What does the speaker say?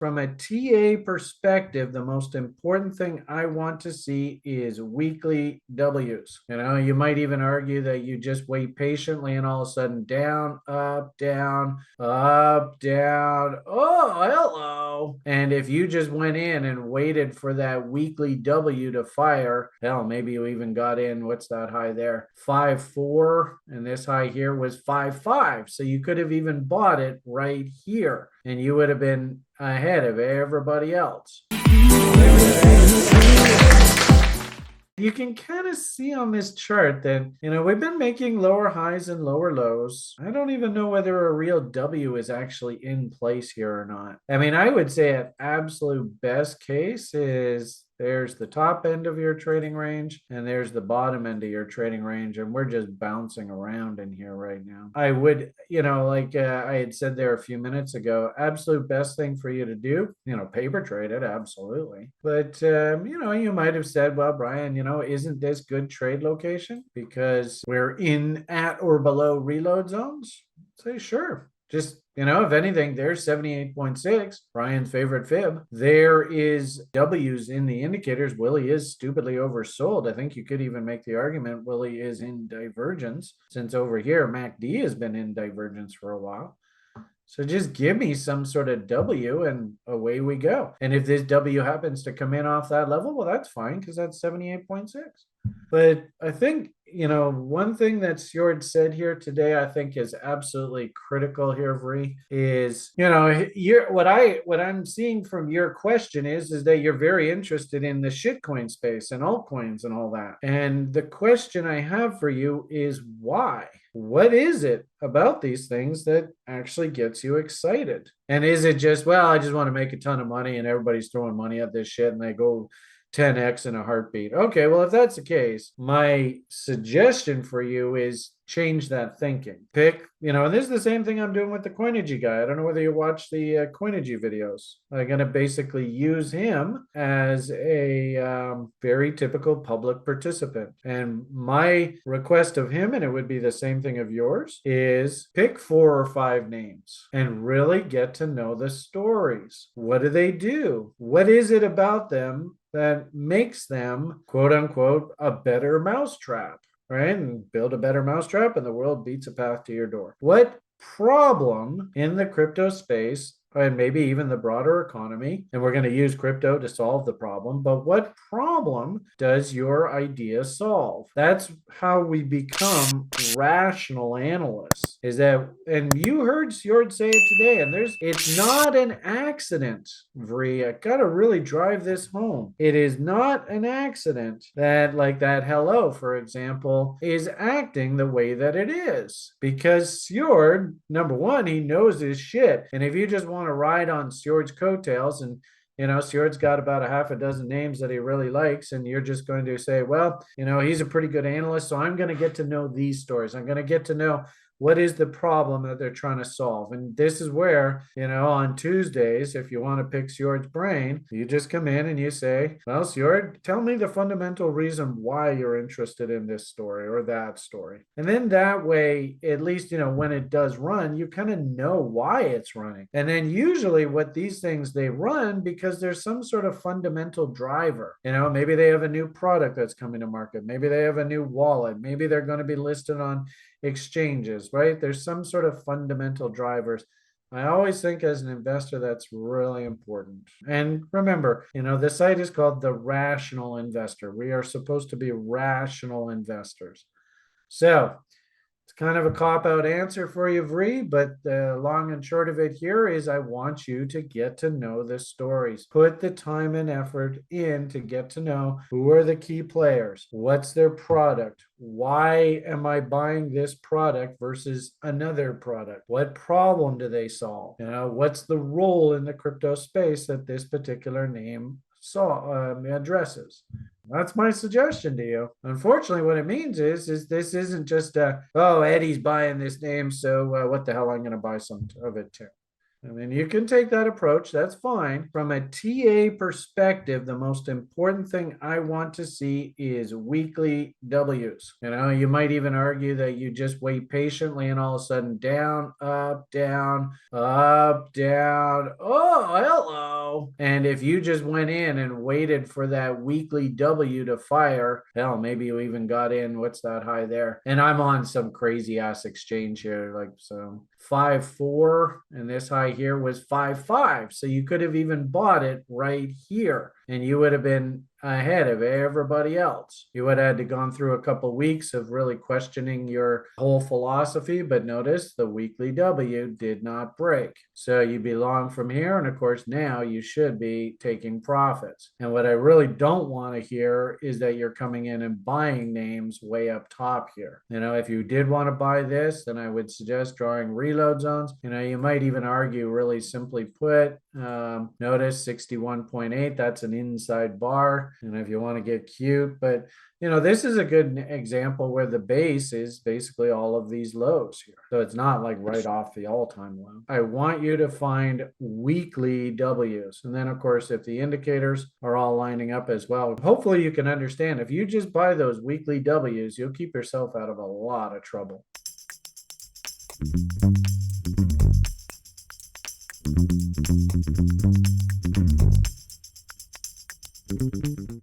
from a TA perspective, the most important thing I want to see is weekly W's. You might even argue that you just wait patiently and all of a sudden down, up, down, up, down. Oh, hello. And if you just went in and waited for that weekly W to fire, hell, maybe you even got in, what's that high there? 5.4, and this high here was 5.5. So you could have even bought it right here, and you would have been ahead of everybody else. You can kind of see on this chart that, we've been making lower highs and lower lows. I don't even know whether a real W is actually in place here or not. I mean, I would say at absolute best case is there's the top end of your trading range and there's the bottom end of your trading range. And we're just bouncing around in here right now. I would, like I had said there a few minutes ago, absolute best thing for you to do, paper trade it, absolutely. But, you might have said, well, Brian, isn't this good trade location because we're in at or below reload zones? Say, sure. Just, if anything, there's 78.6, Brian's favorite fib. There is W's in the indicators. Willie is stupidly oversold. I think you could even make the argument Willie is in divergence, since over here, MACD has been in divergence for a while. So just give me some sort of W and away we go. And if this W happens to come in off that level, well, that's fine because that's 78.6. But I think, one thing that Sjord said here today, I think is absolutely critical here, Vri, is, what I'm seeing from your question is that you're very interested in the shitcoin space and altcoins and all that. And the question I have for you is why? What is it about these things that actually gets you excited? And is it just, well, I just want to make a ton of money and everybody's throwing money at this shit and they go 10x in a heartbeat? Okay, well, if that's the case, my suggestion for you is change that thinking. Pick, and this is the same thing I'm doing with the Coinigy guy. I don't know whether you watch the Coinigy videos. I'm going to basically use him as a very typical public participant. And my request of him, and it would be the same thing of yours, is pick 4 or 5 names and really get to know the stories. What do they do? What is it about them that makes them, quote unquote, a better mousetrap? Right? And build a better mousetrap and the world beats a path to your door. What problem in the crypto space, and maybe even the broader economy, and we're going to use crypto to solve the problem, but what problem does your idea solve? That's how we become rational analysts. Is that, and you heard Sjord say it today, and it's not an accident, Vri. I gotta really drive this home. It is not an accident that, like that hello, for example, is acting the way that it is. Because Sjord, number one, he knows his shit. And if you just want to ride on Sjord's coattails and Sjord's got about a half a dozen names that he really likes, and you're just going to say, well, he's a pretty good analyst, so I'm going to get to know these stories. I'm going to get to know what is the problem that they're trying to solve. And this is where, on Tuesdays, if you want to pick Sjord's brain, you just come in and you say, well, Sjord, tell me the fundamental reason why you're interested in this story or that story. And then that way, at least, when it does run, you kind of know why it's running. And then usually what these things, they run because there's some sort of fundamental driver. Maybe they have a new product that's coming to market. Maybe they have a new wallet. Maybe they're going to be listed on exchanges, right? There's some sort of fundamental drivers. I always think as an investor, that's really important. And remember, the site is called The Rational Investor. We are supposed to be rational investors. So it's kind of a cop-out answer for you, Vri, but the long and short of it here is I want you to get to know the stories. Put the time and effort in to get to know who are the key players. What's their product? Why am I buying this product versus another product? What problem do they solve? What's the role in the crypto space that this particular name addresses? That's my suggestion to you. Unfortunately, what it means is this isn't just Eddie's buying this name, so what the hell, I'm going to buy some of it too. I mean, you can take that approach. That's fine. From a TA perspective, the most important thing I want to see is weekly W's. You might even argue that you just wait patiently and all of a sudden down, up, down, up, down. Oh, hello. And if you just went in and waited for that weekly W to fire, hell, maybe you even got in. What's that high there? And I'm on some crazy ass exchange here, like so 5.4, and this high here was 5.5. So you could have even bought it right here, and you would have been ahead of everybody else. You would have had to gone through a couple of weeks of really questioning your whole philosophy, but notice the weekly W did not break. So you'd be long from here, and of course now you should be taking profits. And what I really don't want to hear is that you're coming in and buying names way up top here. If you did want to buy this, then I would suggest drawing reload zones. You might even argue, really simply put, notice 61.8, that's an inside bar. If you want to get cute, but this is a good example where the base is basically all of these lows here. So it's not like right off the all-time low. I want you to find weekly W's. And then of course, if the indicators are all lining up as well, hopefully you can understand if you just buy those weekly W's, you'll keep yourself out of a lot of trouble.